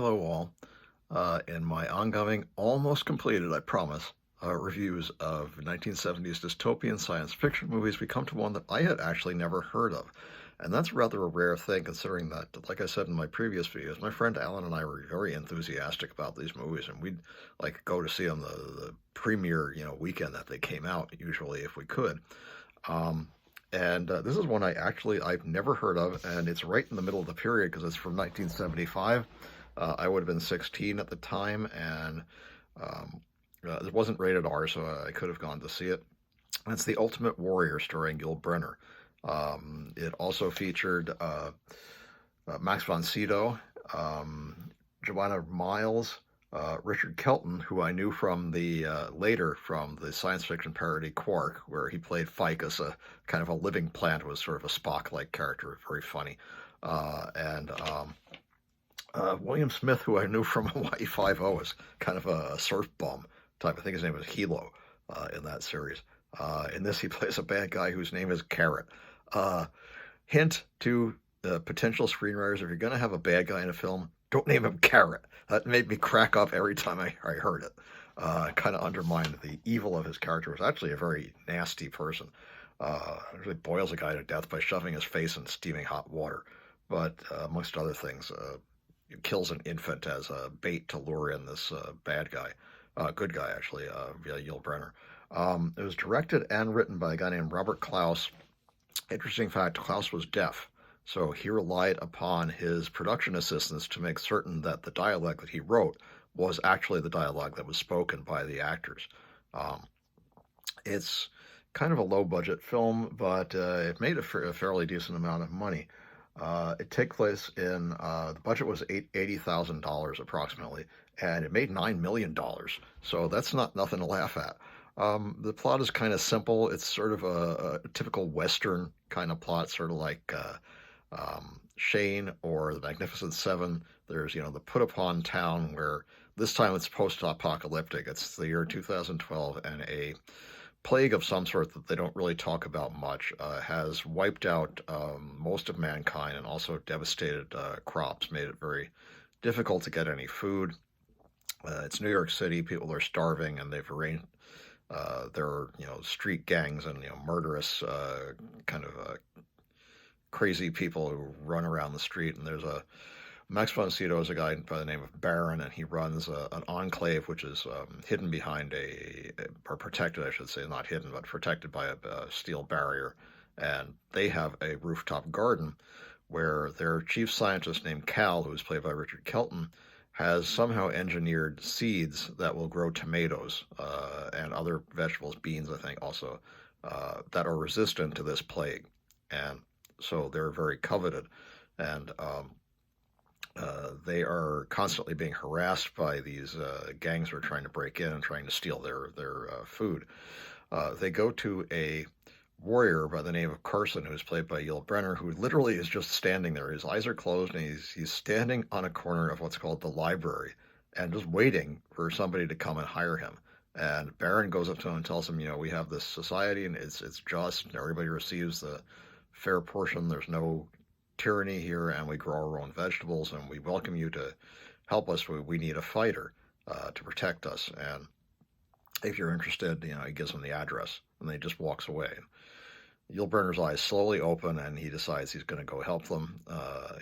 hello all. In my ongoing, almost completed, I promise, reviews of 1970s dystopian science fiction movies, we come to one that I had actually never heard of. And that's rather a rare thing considering that, like I said in my previous videos, my friend Alan and I were very enthusiastic about these movies, and we'd like go to see them the premiere, weekend that they came out, usually if we could. Um, and this is one I've never heard of, and it's right in the middle of the period because it's from 1975. I would have been 16 at the time, and um, it wasn't rated R, so I could have gone to see it. And it's The Ultimate Warrior, starring Yul Brynner. It also featured Max von Sydow, Joanna Miles, Richard Kelton, who I knew from the later from the science fiction parody Quark, where he played Ficus, a kind of a living plant, was sort of a Spock-like character, very funny, and William Smith, who I knew from Hawaii Five-O, as kind of a surf bum type. I think his name was Hilo in that series. In this, he plays a bad guy whose name is Carrot. Uh, Hint to potential screenwriters: if you're going to have a bad guy in a film, don't name him Carrot. That made me crack up every time I heard it. Kind of undermined the evil of his character. Was actually a very nasty person. Actually boils a guy to death by shoving his face in steaming hot water. But amongst other things, kills an infant as a bait to lure in this bad guy. Good guy, actually, via Yul Brynner. It was directed and written by a guy named Robert Clouse. Interesting fact, Clouse was deaf, so he relied upon his production assistants to make certain that the dialogue that he wrote was actually the dialogue that was spoken by the actors. Um, it's kind of a low-budget film, but it made a fairly decent amount of money. It takes place in the budget was $80,000 approximately, and it made $9 million. So that's not nothing to laugh at. The plot is kind of simple. It's sort of a typical Western kind of plot, sort of like Shane or The Magnificent Seven. There's the put upon town where this time it's post-apocalyptic. It's the year 2012, and a plague of some sort that they don't really talk about much has wiped out most of mankind and also devastated crops, made it very difficult to get any food. It's New York City. People are starving, and they've arranged. There are street gangs and murderous kind of crazy people who run around the street. And there's a Max von Sydow is a guy by the name of Baron, and he runs an enclave which is hidden behind or protected, I should say, not hidden, but protected by a steel barrier. And they have a rooftop garden where their chief scientist named Cal, who is played by Richard Kelton, has somehow engineered seeds that will grow tomatoes and other vegetables, beans, I think, also, that are resistant to this plague. And so they're very coveted. And they are constantly being harassed by these gangs who are trying to break in and trying to steal their food. They go to a warrior by the name of Carson, who's played by Yul Brynner, who literally is just standing there. His eyes are closed, and he's standing on a corner of what's called the library and just waiting for somebody to come and hire him. And Baron goes up to him and tells him, we have this society, and it's just, and everybody receives the fair portion. There's no tyranny here, and we grow our own vegetables, and we welcome you to help us. We need a fighter to protect us. And if you're interested, he gives them the address, and then he just walks away. Yul Brynner's eyes slowly open, and he decides he's going to go help them.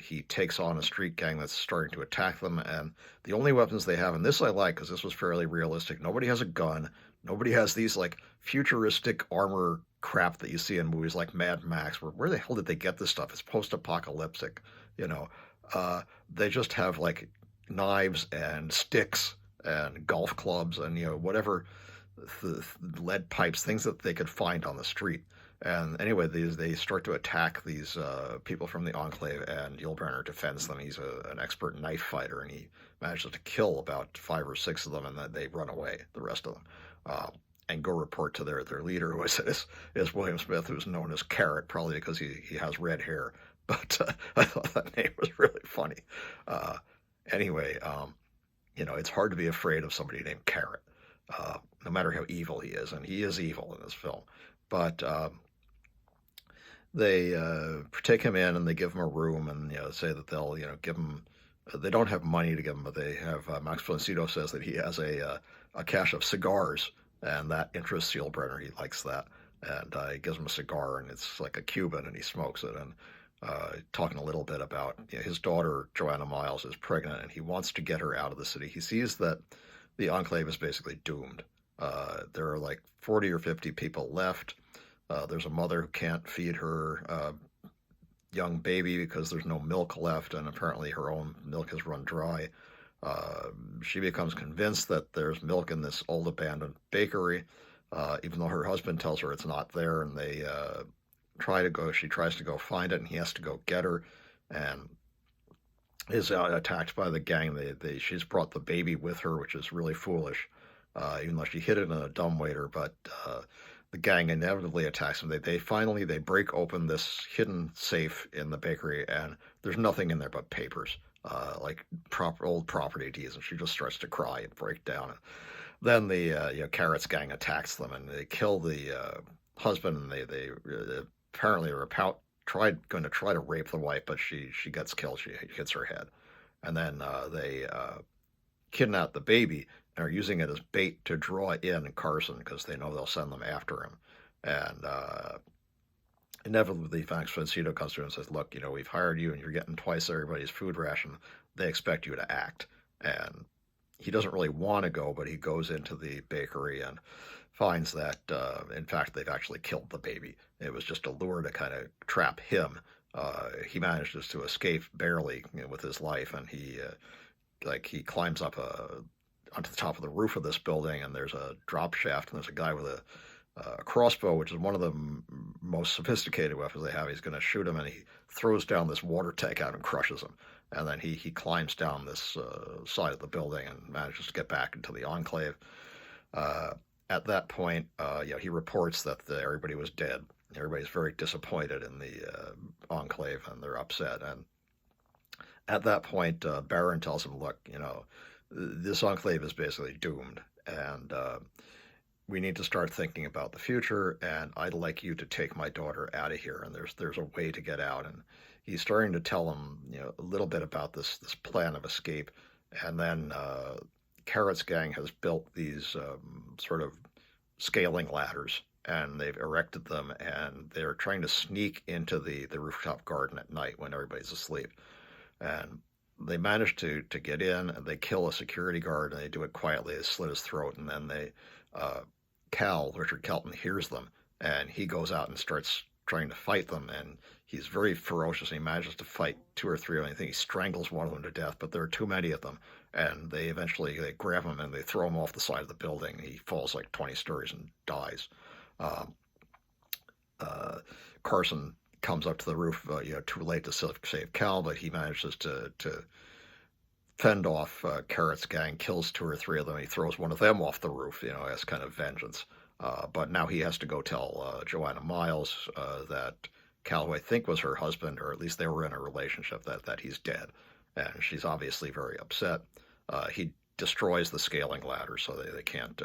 He takes on a street gang that's starting to attack them, and the only weapons they have, and this I like because this was fairly realistic, nobody has a gun, nobody has these like futuristic armor crap that you see in movies like Mad Max. Where the hell did they get this stuff? It's post-apocalyptic, They just have like knives and sticks and golf clubs and whatever, the lead pipes, things that they could find on the street. And anyway, they start to attack these people from the Enclave, and Yul Brynner defends them. He's an expert knife fighter, and he manages to kill about 5 or 6 of them, and then they run away, the rest of them, and go report to their leader, who is William Smith, who's known as Carrot, probably because he has red hair. But I thought that name was really funny. Anyway, it's hard to be afraid of somebody named Carrot, no matter how evil he is, and he is evil in this film. But they take him in, and they give him a room, and say that they'll give him They don't have money to give him, but they have Max von Sydow says that he has a cache of cigars, and that interests Yul Brynner. He likes that, and he gives him a cigar, and it's like a Cuban, and he smokes it. And talking a little bit about his daughter Joanna Miles is pregnant, and he wants to get her out of the city. He sees that the Enclave is basically doomed. There are like 40 or 50 people left. There's a mother who can't feed her young baby because there's no milk left, and apparently her own milk has run dry. She becomes convinced that there's milk in this old abandoned bakery, even though her husband tells her it's not there, and she tries to go find it, and he has to go get her, and is attacked by the gang. She's brought the baby with her, which is really foolish, even though she hid it in a dumbwaiter, but the gang inevitably attacks them. They break open this hidden safe in the bakery, and there's nothing in there but papers, like old property deeds, and she just starts to cry and break down. And then the Carrots gang attacks them, and they kill the husband, and they apparently are going to try to rape the wife, but she gets killed. She hits her head, and then they kidnap the baby and are using it as bait to draw in Carson because they know they'll send them after him. And inevitably, Max von Sydow comes through and says, "Look, we've hired you, and you're getting twice everybody's food ration. They expect you to act." And he doesn't really want to go, but he goes into the bakery and finds that, in fact, they've actually killed the baby. It was just a lure to kind of trap him. He manages to escape barely with his life, and he climbs up onto the top of the roof of this building, and there's a drop shaft, and there's a guy with a crossbow, which is one of the most sophisticated weapons they have. He's going to shoot him, and he throws down this water tank out and crushes him. And then he climbs down this side of the building and manages to get back into the Enclave. At that point, he reports that everybody was dead. Everybody's very disappointed in the Enclave, and they're upset. And at that point, Baron tells him, "Look, this Enclave is basically doomed, and we need to start thinking about the future, and I'd like you to take my daughter out of here, and there's a way to get out." And he's starting to tell him, a little bit about this plan of escape. And then Carrot's gang has built these sort of scaling ladders, and they've erected them, and they're trying to sneak into the rooftop garden at night when everybody's asleep. And they manage to get in, and they kill a security guard, and they do it quietly. They slit his throat, and then Richard Kelton, hears them, and he goes out and starts trying to fight them, and he's very ferocious. He manages to fight two or three of them. I think he strangles one of them to death, but there are too many of them, and they grab him and they throw him off the side of the building. He falls like 20 stories and dies. Carson comes up to the roof, too late to save Cal, but he manages to fend off Carrot's gang, kills two or three of them. He throws one of them off the roof, as kind of vengeance. But now he has to go tell Joanna Miles that Cal, who I think was her husband, or at least they were in a relationship, that he's dead. And she's obviously very upset. He destroys the scaling ladder so they can't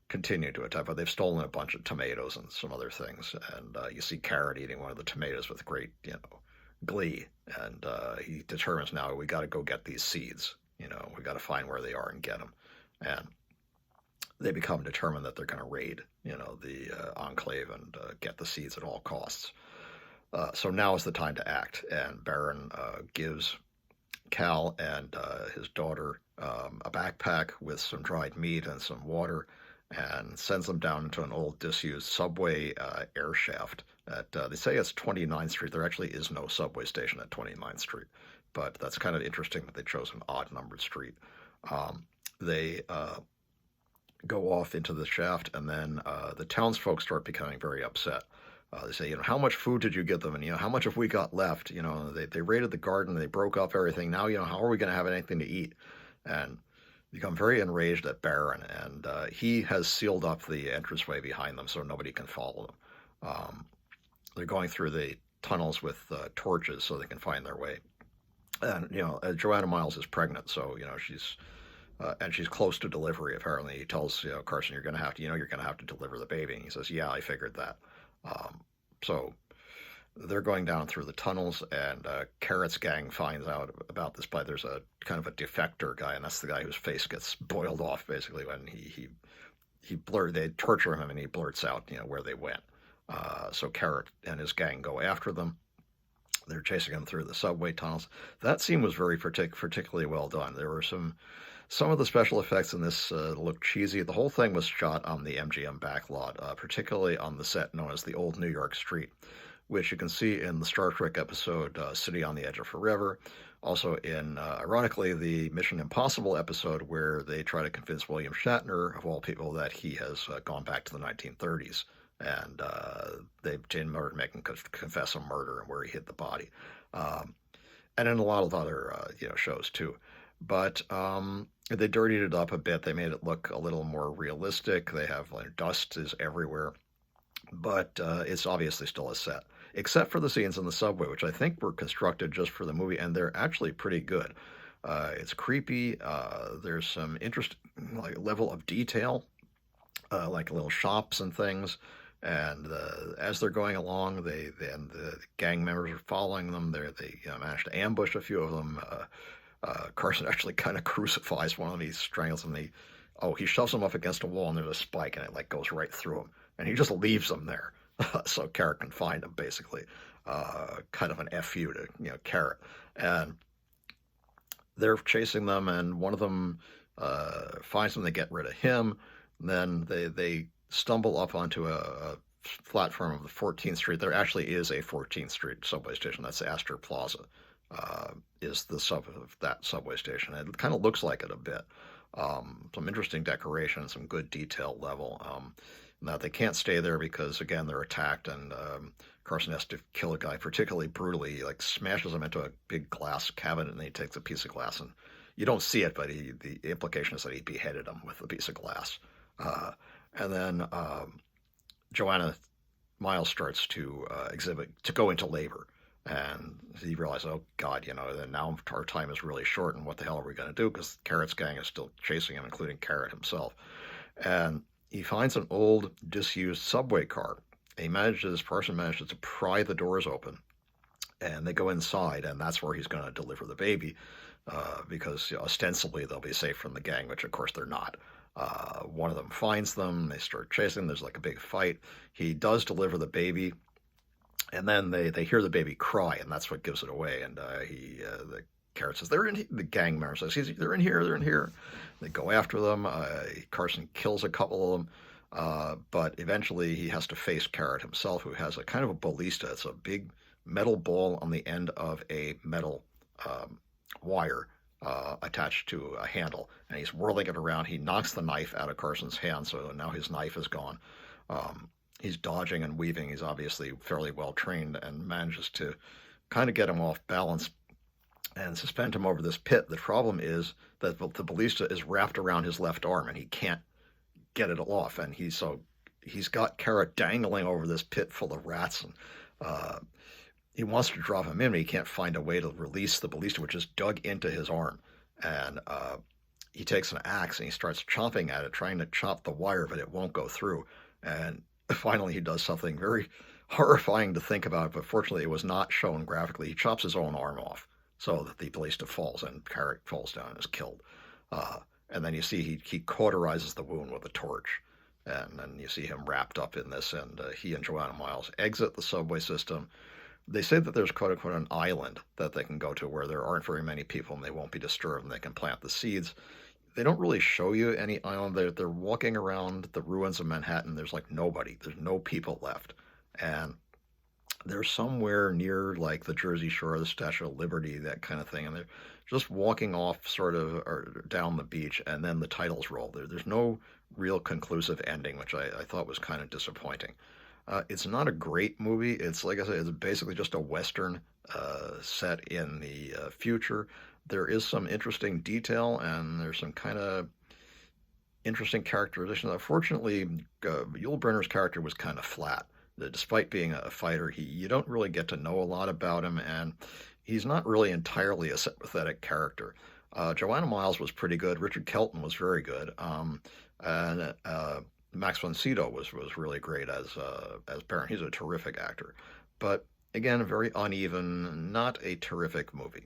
continue to attack, but they've stolen a bunch of tomatoes and some other things. And you see Carrot eating one of the tomatoes with great, glee. And he determines, now we got to go get these seeds. We got to find where they are and get them. And they become determined that they're going to raid, the Enclave and get the seeds at all costs. So now is the time to act. And Baron gives Cal and his daughter a backpack with some dried meat and some water, and sends them down into an old disused subway air shaft. They say it's 29th Street. There actually is no subway station at 29th Street, but that's kind of interesting that they chose an odd-numbered street. They go off into the shaft, and then the townsfolk start becoming very upset. They say, how much food did you give them? And, how much have we got left? They raided the garden, they broke up everything. Now, how are we going to have anything to eat? And become very enraged at Baron, and he has sealed up the entranceway behind them so nobody can follow them. They're going through the tunnels with torches so they can find their way. And, Joanna Miles is pregnant, so, she's close to delivery, apparently. He tells, Carson, you're going to have to deliver the baby. And he says, yeah, I figured that. So they're going down through the tunnels, and Carrot's gang finds out about this. By there's a kind of a defector guy, and that's the guy whose face gets boiled off basically when they torture him and he blurts out where they went. So Carrot and his gang go after them. They're chasing him through the subway tunnels. That scene was very particularly well done. There were some of the special effects in this looked cheesy. The whole thing was shot on the MGM backlot, particularly on the set known as the Old New York Street, which you can see in the Star Trek episode City on the Edge of Forever. Also in, ironically, the Mission Impossible episode where they try to convince William Shatner, of all people, that he has gone back to the 1930s. And they in order to make him confess a murder and where he hid the body. And in a lot of other shows too. But they dirtied it up a bit. They made it look a little more realistic. They have dust is everywhere. But it's obviously still a set, except for the scenes in the subway, which I think were constructed just for the movie, and they're actually pretty good. It's creepy. There's some interesting level of detail, like little shops and things. And as they're going along, the gang members are following them. They manage to ambush a few of them. Carson actually kind of crucifies one of them. He strangles him. He shoves him up against a wall, and there's a spike, and it goes right through him. And he just leaves them there, so Carrot can find him, basically. Kind of an F.U. to Carrot. And they're chasing them, and one of them finds them. They get rid of him. And then they stumble up onto a platform of the 14th Street. There actually is a 14th Street subway station. That's Astor Plaza, is the sub of that subway station. It kind of looks like it a bit. Some interesting decoration, some good detail level. Now they can't stay there because again they're attacked, and Carson has to kill a guy particularly brutally. He smashes him into a big glass cabinet, and he takes a piece of glass, and you don't see it, but the implication is that he beheaded him with a piece of glass. And then Joanna Miles starts to go into labor. And he realizes, oh, God, then now our time is really short, and what the hell are we going to do? Because Carrot's gang is still chasing him, including Carrot himself. And he finds an old, disused subway car. Carson manages to pry the doors open, and they go inside, and that's where he's going to deliver the baby, because ostensibly they'll be safe from the gang, which of course they're not. One of them finds them. They start chasing. There's a big fight. He does deliver the baby, and then they hear the baby cry, and that's what gives it away. And the Carrot says, "They're in." The gang member says, "They're in here. They're in here." They go after them. Carson kills a couple of them, but eventually he has to face Carrot himself, who has a kind of a ballista. It's a big metal ball on the end of a metal wire. Attached to a handle, and he's whirling it around. He knocks the knife out of Carson's hand, so now his knife is gone. He's dodging and weaving. He's obviously fairly well trained and manages to kind of get him off balance and suspend him over this pit. The problem is that the ballista is wrapped around his left arm, and he can't get it off. And he's got Carrot dangling over this pit full of rats, and he wants to drop him in, but he can't find a way to release the ballista, which is dug into his arm. And he takes an axe and he starts chopping at it, trying to chop the wire, but it won't go through. And finally he does something very horrifying to think about, but fortunately it was not shown graphically. He chops his own arm off so that the ballista falls, and Carrot falls down and is killed. And then you see he cauterizes the wound with a torch. And then you see him wrapped up in this, and he and Joanna Miles exit the subway system. They say that there's quote-unquote an island that they can go to where there aren't very many people and they won't be disturbed, and they can plant the seeds. They don't really show you any island. They're walking around the ruins of Manhattan. There's nobody. There's no people left. And they're somewhere near the Jersey Shore, the Statue of Liberty, that kind of thing. And they're just walking off sort of or down the beach, and then the titles roll. There's no real conclusive ending, which I thought was kind of disappointing. It's not a great movie. It's, like I said, it's basically just a Western set in the future. There is some interesting detail, and there's some kind of interesting characterization. Unfortunately, Yul Brynner's character was kind of flat. Despite being a fighter, you don't really get to know a lot about him, and he's not really entirely a sympathetic character. Joanna Miles was pretty good. Richard Kelton was very good. And Max von Sydow was really great as Baron. He's a terrific actor. But Again, very uneven, not a terrific movie.